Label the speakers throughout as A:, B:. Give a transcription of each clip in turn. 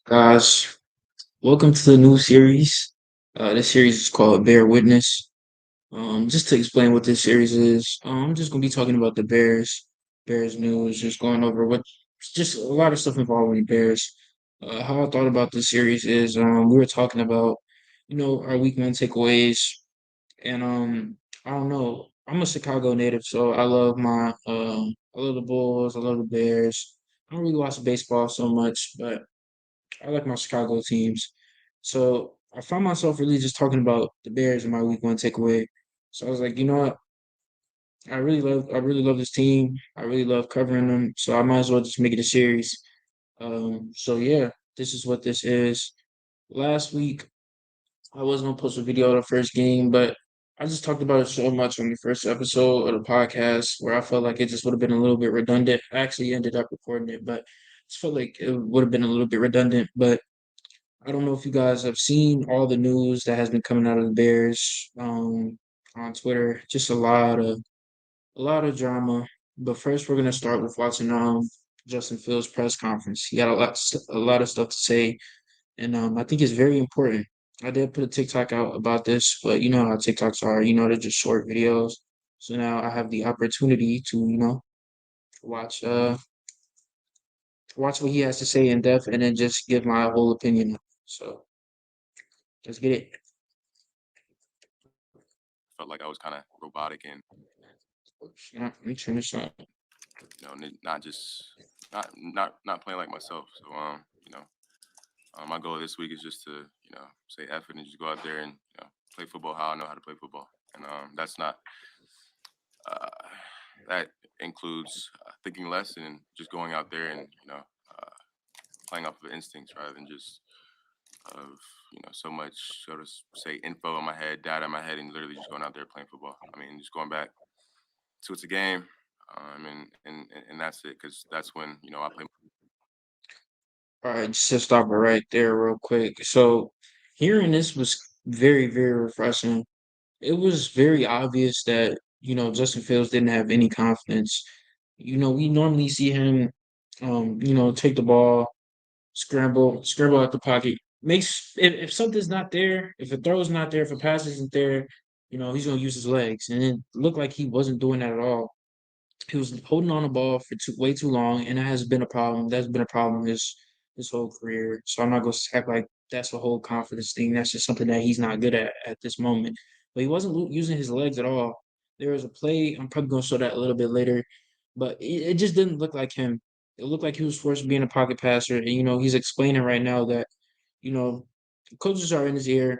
A: Guys, welcome to the new series. This series is called Bear Witness. Just to explain what this series is, I'm just gonna be talking about the Bears news, just going over what, just a lot of stuff involving the Bears. How I thought about this series is, we were talking about, our week one takeaways, and I don't know. I'm a Chicago native, so I love the Bulls, I love the Bears. I don't really watch baseball so much, but I like my Chicago teams. So I found myself really just talking about the Bears in my week one takeaway. So I was like, you know what? I really love this team. I really love covering them. So I might as well just make it a series. So yeah, this is what this is. Last week I was gonna post a video of the first game, but I just talked about it so much on the first episode of the podcast where I felt like it just would have been a little bit redundant. I actually ended up recording it, but I just felt like it would have been a little bit redundant. But I don't know if you guys have seen all the news that has been coming out of the Bears on Twitter. Just a lot of drama. But first, we're gonna start with watching Justin Fields' press conference. He had a lot of stuff to say, and I think it's very important. I did put a TikTok out about this, but you know how TikToks are. You know they're just short videos. So now I have the opportunity to watch watch what he has to say in depth, and then just give my whole opinion. So let's get it.
B: Felt like I was kind of robotic and
A: Yeah, let me turn this on.
B: not just not playing like myself. So my goal this week is just to say effort and just go out there and play football how I know how to play football, and that's not uh, that includes thinking less and just going out there and playing off of instincts rather than just of so much so to say info in my head, data in my head, and literally just going out there playing football. I mean, just going back. So it's a game, and that's it. Because that's when I play.
A: All right, just to stop it right there real quick. So hearing this was very, very refreshing. It was very obvious that, Justin Fields didn't have any confidence. We normally see him take the ball, scramble out the pocket. Makes if something's not there, if a throw's not there, if a pass isn't there, he's gonna use his legs. And it looked like he wasn't doing that at all. He was holding on the ball for way too long, and that has been a problem. That's been a problem his whole career. So I'm not gonna act like that's a whole confidence thing. That's just something that he's not good at this moment. But he wasn't using his legs at all. There was a play. I'm probably gonna show that a little bit later, but it just didn't look like him. It looked like he was forced to be in a pocket passer, and he's explaining right now that you know coaches are in his ear.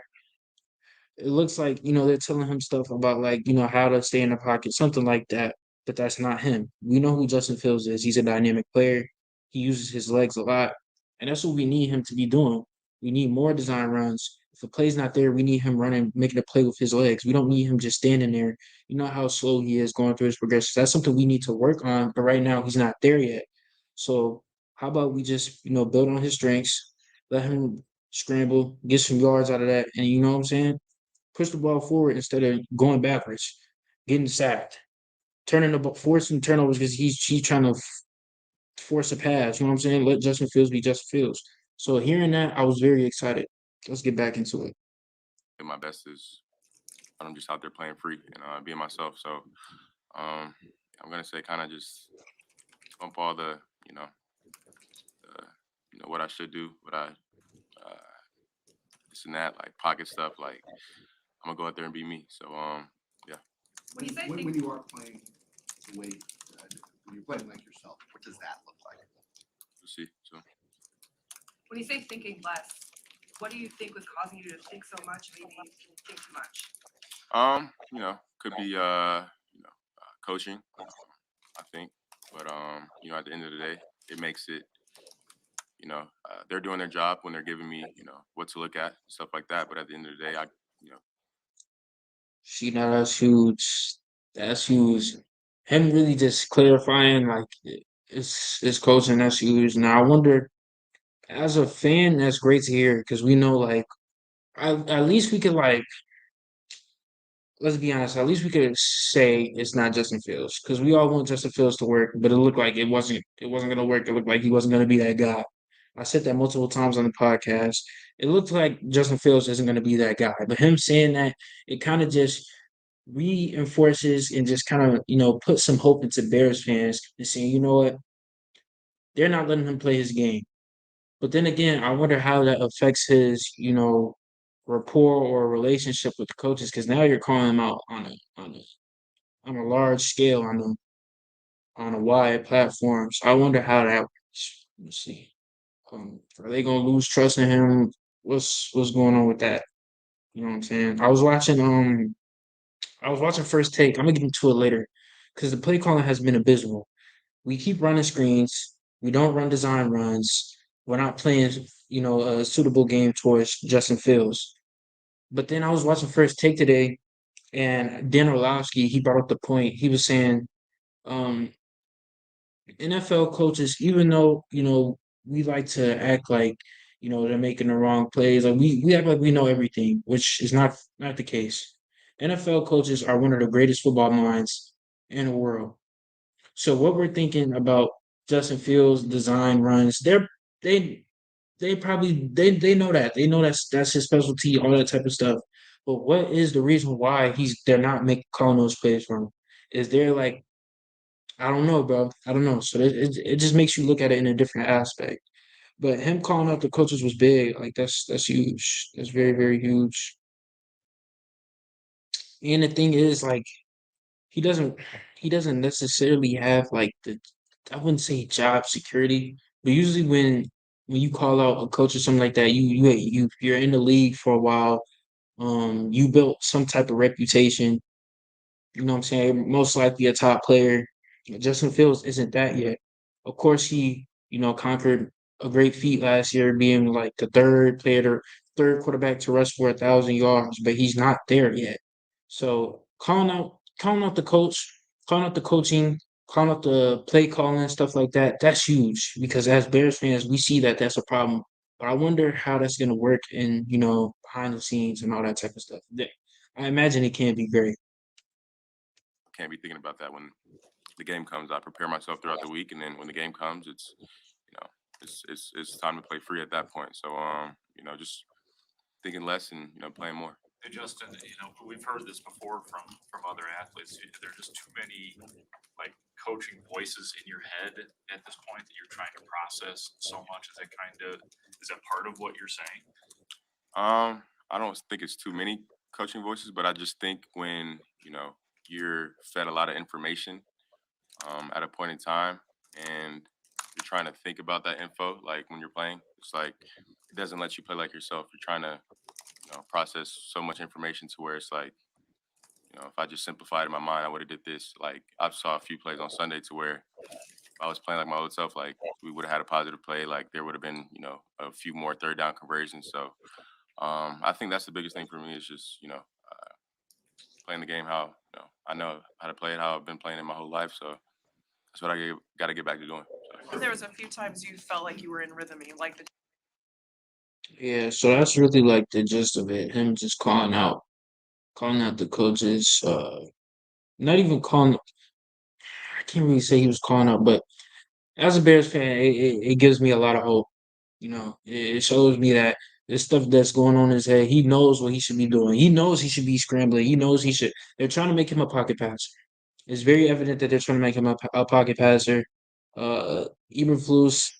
A: It looks like, they're telling him stuff about like, how to stay in the pocket, something like that. But that's not him. We know who Justin Fields is. He's a dynamic player. He uses his legs a lot. And that's what we need him to be doing. We need more design runs. If a play's not there, we need him running, making a play with his legs. We don't need him just standing there. You know how slow he is going through his progressions. That's something we need to work on. But right now, he's not there yet. So how about we just, build on his strengths, let him scramble, get some yards out of that, and you know what I'm saying? Push the ball forward instead of going backwards, getting sacked, turning the ball, forcing turnovers because he's trying to force a pass. You know what I'm saying? Let Justin Fields be Justin Fields. So hearing that, I was very excited. Let's get back into it.
B: My best is I'm just out there playing free and being myself. So um, I'm gonna say kind of just bump all the uh, what I should do, what I uh, this and that, like pocket stuff. Like I'm gonna go out there and be me. So yeah.
C: When you say when you are playing the way when you're playing like yourself, what does that look like?
B: We'll see. So
D: When you say thinking less, what do you think was causing you to think so much, maybe think too much?
B: could be coaching, I think, but at the end of the day, it makes it they're doing their job when they're giving me what to look at, stuff like that. But at the end of the day, I you know
A: See, now that's huge. That's huge. Him really just clarifying, like, it's coaching, that's huge. Now, I wonder, as a fan, that's great to hear because we know, like, at least we could, like, let's be honest, at least we could say it's not Justin Fields because we all want Justin Fields to work, but it looked like it wasn't gonna work. It looked like he wasn't gonna be that guy. I said that multiple times on the podcast. It looked like Justin Fields isn't going to be that guy, but him saying that, it kind of just reinforces and just kind of, put some hope into Bears fans and saying, you know what, they're not letting him play his game. But then again, I wonder how that affects his, rapport or relationship with the coaches, because now you're calling him out on a large scale, on a wide platform. So I wonder how that works. Let's see. Are they gonna lose trust in him? What's going on with that? You know what I'm saying? I was watching First Take. I'm gonna get into it later because the play calling has been abysmal. We keep running screens. We don't run design runs. We're not playing, a suitable game towards Justin Fields. But then I was watching First Take today, and Dan Orlovsky, he brought up the point. He was saying, um, NFL coaches, even though, we like to act like, they're making the wrong plays, like we act like we know everything, which is not the case. NFL coaches are one of the greatest football minds in the world. So what we're thinking about Justin Fields design runs, they they probably they know that. They know that's his specialty, all that type of stuff. But what is the reason why they're not making calling those plays for him? Is there like, I don't know, bro. I don't know. So it just makes you look at it in a different aspect. But him calling out the coaches was big. Like that's huge. That's very, very huge. And the thing is, like, he doesn't he doesn't necessarily have like the, I wouldn't say job security, but usually when you call out a coach or something like that, you're in the league for a while. You built some type of reputation. You know what I'm saying? Most likely a top player. Justin Fields isn't that yet. Of course, he, conquered a great feat last year, being like the third quarterback to rush for 1,000 yards, but he's not there yet. So calling out the coach, calling out the coaching, calling out the play calling, stuff like that, that's huge because as Bears fans, we see that that's a problem. But I wonder how that's going to work in, behind the scenes and all that type of stuff. I imagine it can't be great.
B: Can't be thinking about that when the game comes. I prepare myself throughout the week, and then when the game comes, it's time to play free at that point. So just thinking less and playing more.
E: Hey, Justin, we've heard this before from other athletes. There are just too many like coaching voices in your head at this point that you're trying to process so much. Is that part of what you're saying?
B: I don't think it's too many coaching voices, but I just think when you're fed a lot of information at a point in time, and you're trying to think about that info, like when you're playing, it's like it doesn't let you play like yourself. You're trying to process so much information to where it's like, if I just simplified in my mind, I would have did this. Like I saw a few plays on Sunday to where if I was playing like my old self, like we would have had a positive play. Like there would have been, a few more third down conversions. So I think that's the biggest thing for me is just, playing the game how I know how to play it, how I've been playing it my whole life. So that's what I got to get back to doing. So.
D: There was a few times you felt like you were in rhythm, you liked the
A: Yeah, so that's really like the gist of it. Him just calling out the coaches. Not even calling. I can't really say he was calling out, but as a Bears fan, it gives me a lot of hope. It shows me that this stuff that's going on in his head, he knows what he should be doing. He knows he should be scrambling. He knows he should. They're trying to make him a pocket passer. It's very evident that they're trying to make him a pocket passer. Eberflus,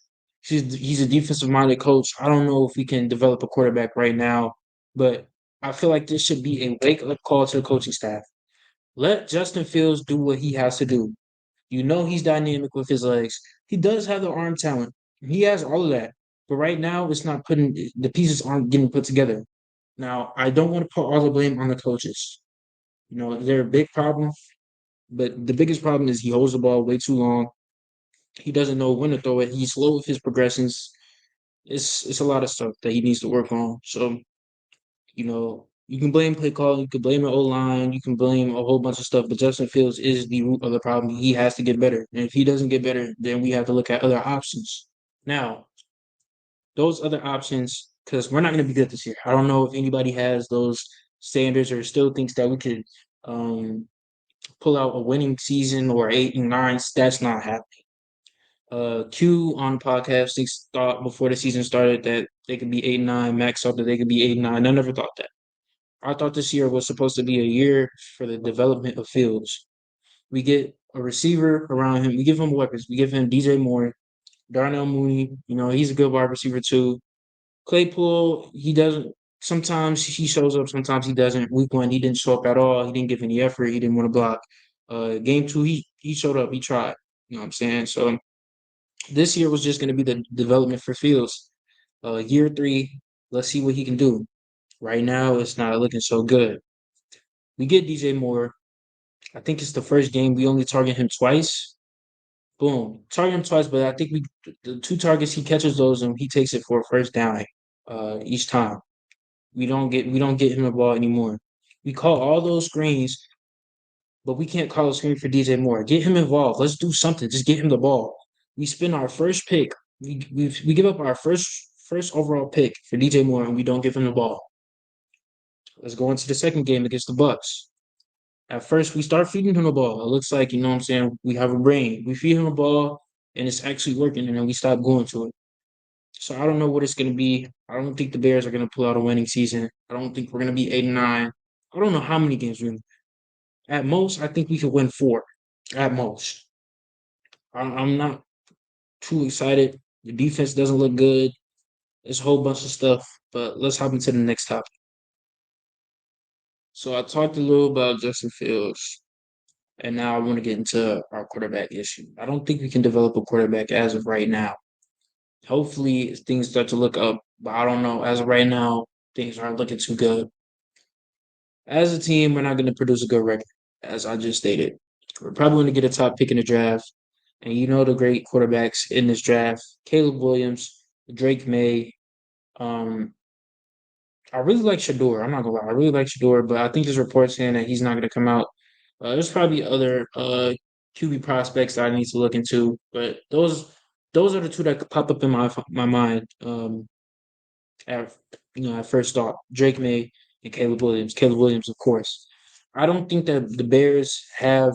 A: he's a defensive minded coach. I don't know if we can develop a quarterback right now, but I feel like this should be a wake up call to the coaching staff. Let Justin Fields do what he has to do. You know he's dynamic with his legs. He does have the arm talent. He has all of that. But right now, it's not putting the pieces aren't getting put together. Now, I don't want to put all the blame on the coaches. They're a big problem, but the biggest problem is he holds the ball way too long. He doesn't know when to throw it. He's slow with his progressions. It's a lot of stuff that he needs to work on. So, you can blame play call, you can blame the O line, you can blame a whole bunch of stuff, but Justin Fields is the root of the problem. He has to get better. And if he doesn't get better, then we have to look at other options. Now, those other options, because we're not going to be good this year. I don't know if anybody has those standards or still thinks that we could pull out a winning season or 8 and 9. That's not happening. Q on podcast, they thought before the season started that they could be 8-9. Max thought that they could be 8-9. I never thought that. I thought this year was supposed to be a year for the development of Fields. We get a receiver around him. We give him weapons. We give him DJ Moore, Darnell Mooney. He's a good wide receiver too. Claypool, he doesn't. Sometimes he shows up. Sometimes he doesn't. Week 1, he didn't show up at all. He didn't give any effort. He didn't want to block. Game 2, he showed up. He tried. You know what I'm saying? So this year was just going to be the development for Fields. Year 3, let's see what he can do. Right now, it's not looking so good. We get DJ Moore. I think it's the first game we only target him twice. Boom, target him twice, but I think the 2 targets he catches those and he takes it for a first down each time. We don't get him the ball anymore. We call all those screens, but we can't call a screen for DJ Moore. Get him involved. Let's do something. Just get him the ball. We spend our first pick. We give up our first overall pick for DJ Moore, and we don't give him the ball. Let's go into the second game against the Bucks. At first, we start feeding him the ball. It looks like, you know what I'm saying, we have a brain. We feed him the ball, and it's actually working, and then we stop going to it. So I don't know what it's going to be. I don't think the Bears are going to pull out a winning season. I don't think we're going to be 8-9. I don't know how many games we're at most. I think we could win 4 at most. I'm not too excited. The defense doesn't look good. There's a whole bunch of stuff, but let's hop into the next topic. So I talked a little about Justin Fields, and now I want to get into our quarterback issue. I don't think we can develop a quarterback as of right now. Hopefully, things start to look up, but I don't know. As of right now, things aren't looking too good. As a team, we're not going to produce a good record, as I just stated. We're probably going to get a top pick in the draft. And you know the great quarterbacks in this draft: Caleb Williams, Drake May. Um, I really like Shador. I'm not gonna lie, I really like Shador, but I think there's reports saying that he's not going to come out. There's probably other QB prospects that I need to look into, but those are the 2 that could pop up in my mind. At at first thought, Drake May and Caleb Williams. Caleb Williams, of course. I don't think that the Bears have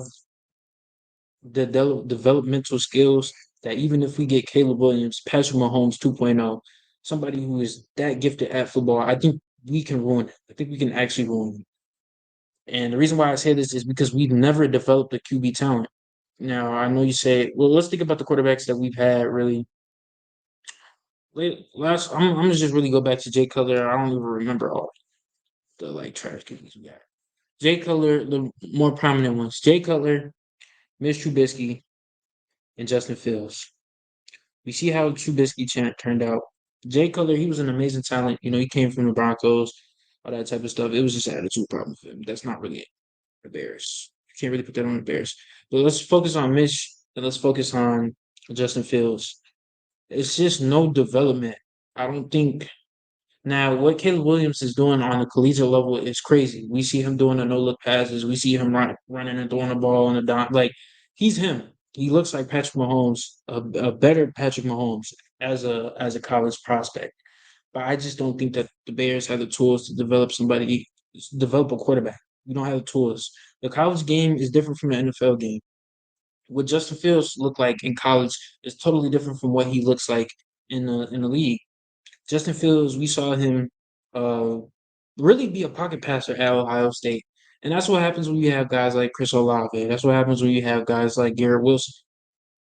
A: the developmental skills that even if we get Caleb Williams, Patrick Mahomes 2.0, somebody who is that gifted at football, I think we can ruin it. I think we can actually ruin it. And the reason why I say this is because we've never developed a QB talent. Now, I know you say, well, let's think about the quarterbacks that we've had really. I'm gonna just really go back to Jay Cutler. I don't even remember all the trash QBs we got. Jay Cutler, the more prominent ones: Jay Cutler, Mitch Trubisky, and Justin Fields. We see how Trubisky turned out. Jay Cutler, he was an amazing talent. He came from the Broncos, all that type of stuff. It was just an attitude problem for him. That's not really the Bears. You can't really put that on the Bears. But let's focus on Mitch and let's focus on Justin Fields. It's just no development. I don't think. Now, what Caleb Williams is doing on the collegiate level is crazy. We see him doing the no look passes. We see him running and throwing the ball on the dot. Like, he's him. He looks like Patrick Mahomes, a better Patrick Mahomes as a college prospect. But I just don't think that the Bears have the tools to develop a quarterback. We don't have the tools. The college game is different from the NFL game. What Justin Fields looked like in college is totally different from what he looks like in the league. Justin Fields, we saw him uh, really be a pocket passer at Ohio State. And that's what happens when you have guys like Chris Olave. That's what happens when you have guys like Garrett Wilson.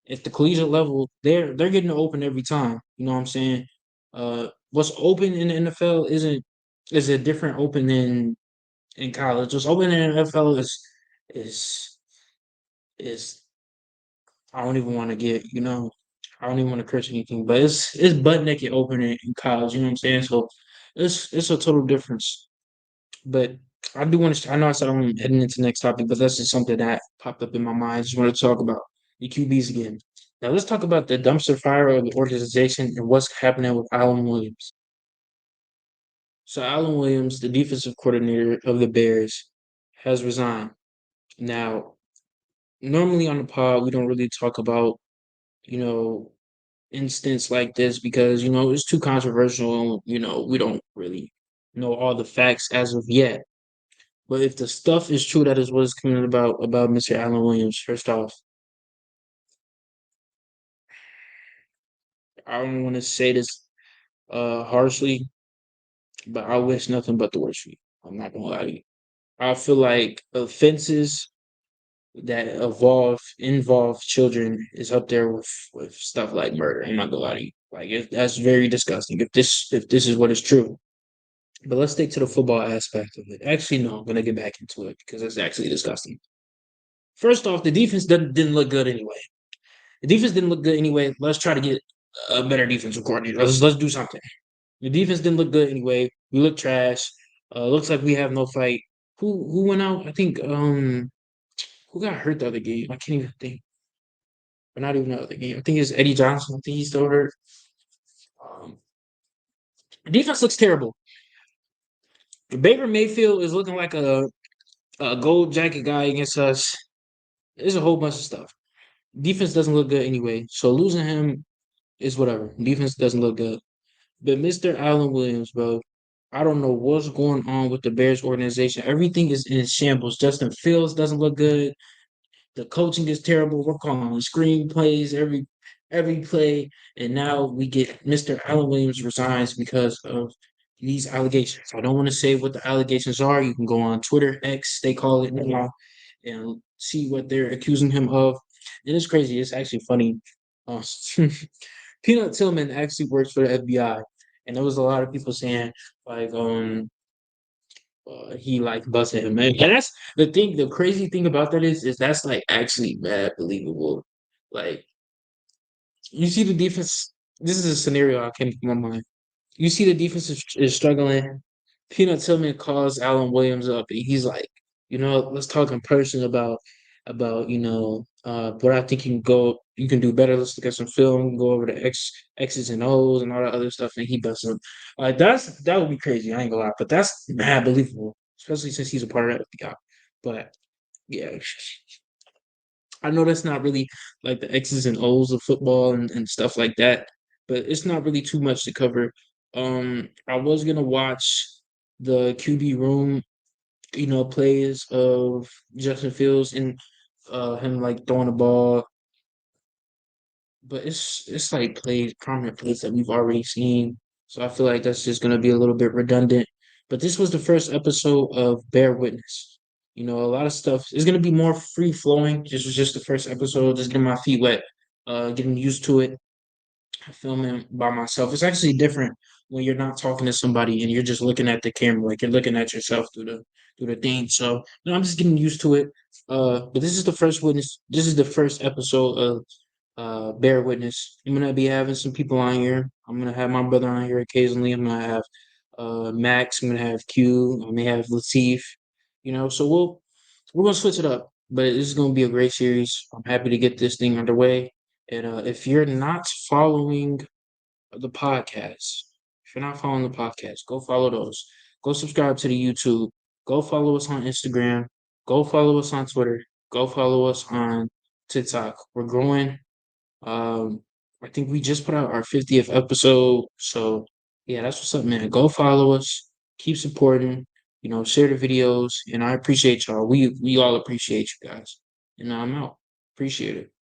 A: At the collegiate level, they're getting open every time. You know what I'm saying? What's open in the NFL is a different open in college. What's open in the NFL is is I don't even want to I don't even want to curse anything, but it's butt naked open in college. You know what I'm saying? So it's a total difference. But I do want to. I know I said I'm heading into the next topic, but that's just something that popped up in my mind. I just want to talk about the QBs again. Now let's talk about the dumpster fire of the organization and what's happening with Alan Williams. So Alan Williams, the defensive coordinator of the Bears, has resigned. Now, normally on the pod, we don't really talk about you know instance like this because it's too controversial. We don't really know all the facts as of yet. But if the stuff is true, that is what is coming about Mr. Allen Williams. First off, I don't want to say this harshly, but I wish nothing but the worst for you. I'm not gonna lie to you. I feel like offenses that involve children is up there with stuff like murder. I'm not gonna lie to you. Like that's very disgusting. If this is what is true. But let's stick to the football aspect of it. Actually, no, I'm gonna get back into it because it's actually disgusting. First off, the defense didn't look good anyway. The defense didn't look good anyway. Let's try to get a better defensive coordinator. Let's do something. The defense didn't look good anyway. We look trash. Looks like we have no fight. Who went out? I think who got hurt the other game? I can't even think. But not even the other game. I think it's Eddie Johnson. I think he's still hurt. Um, defense looks terrible. Baker Mayfield is looking like a gold jacket guy against us. There's a whole bunch of stuff. Defense doesn't look good anyway. So losing him is whatever. Defense doesn't look good. But Mr. Allen Williams, bro, I don't know what's going on with the Bears organization. Everything is in shambles. Justin Fields doesn't look good. The coaching is terrible. We're calling screenplays every play, and now we get Mr. Allen Williams resigns because of these allegations. I don't want to say what the allegations are. You can go on Twitter X, they call it now, and see what they're accusing him of. And it's crazy. It's actually funny. Uh, Peanut Tillman actually works for the FBI, and there was a lot of people saying like he like busted him, man. And that's the thing. The crazy thing about that is that's like actually mad believable. Like you see the defense. This is a scenario I came to my mind. You see the defense is struggling. Peanut Tillman calls Alan Williams up, and he's like, let's talk in person about what I think you can do better. Let's look at some film, go over the X's and O's and all that other stuff, and he busts him. Like that would be crazy. I ain't gonna lie, but that's mad believable, especially since he's a part of that FBI. But yeah, I know that's not really like the X's and O's of football and stuff like that, but it's not really too much to cover. I was gonna watch the QB room, plays of Justin Fields and him like throwing the ball, but it's like plays, prominent plays that we've already seen. So I feel like that's just gonna be a little bit redundant. But this was the first episode of Bear Witness. A lot of stuff is gonna be more free flowing. This was just the first episode, just getting my feet wet, getting used to it, filming by myself. It's actually different when you're not talking to somebody and you're just looking at the camera, like you're looking at yourself through the thing. So I'm just getting used to it. But this is the first witness. This is the first episode of Bear Witness. I'm gonna be having some people on here. I'm gonna have my brother on here occasionally. I'm gonna have Max. I'm gonna have Q. I may have Latif. So we're gonna switch it up. But this is gonna be a great series. I'm happy to get this thing underway. And if you're not following the podcast, go follow those. Go subscribe to the YouTube. Go follow us on Instagram. Go follow us on Twitter. Go follow us on TikTok. We're growing. Um, I think we just put out our 50th episode. So yeah, that's what's up, man. Go follow us. Keep supporting. Share the videos. And I appreciate y'all. We all appreciate you guys. And I'm out. Appreciate it.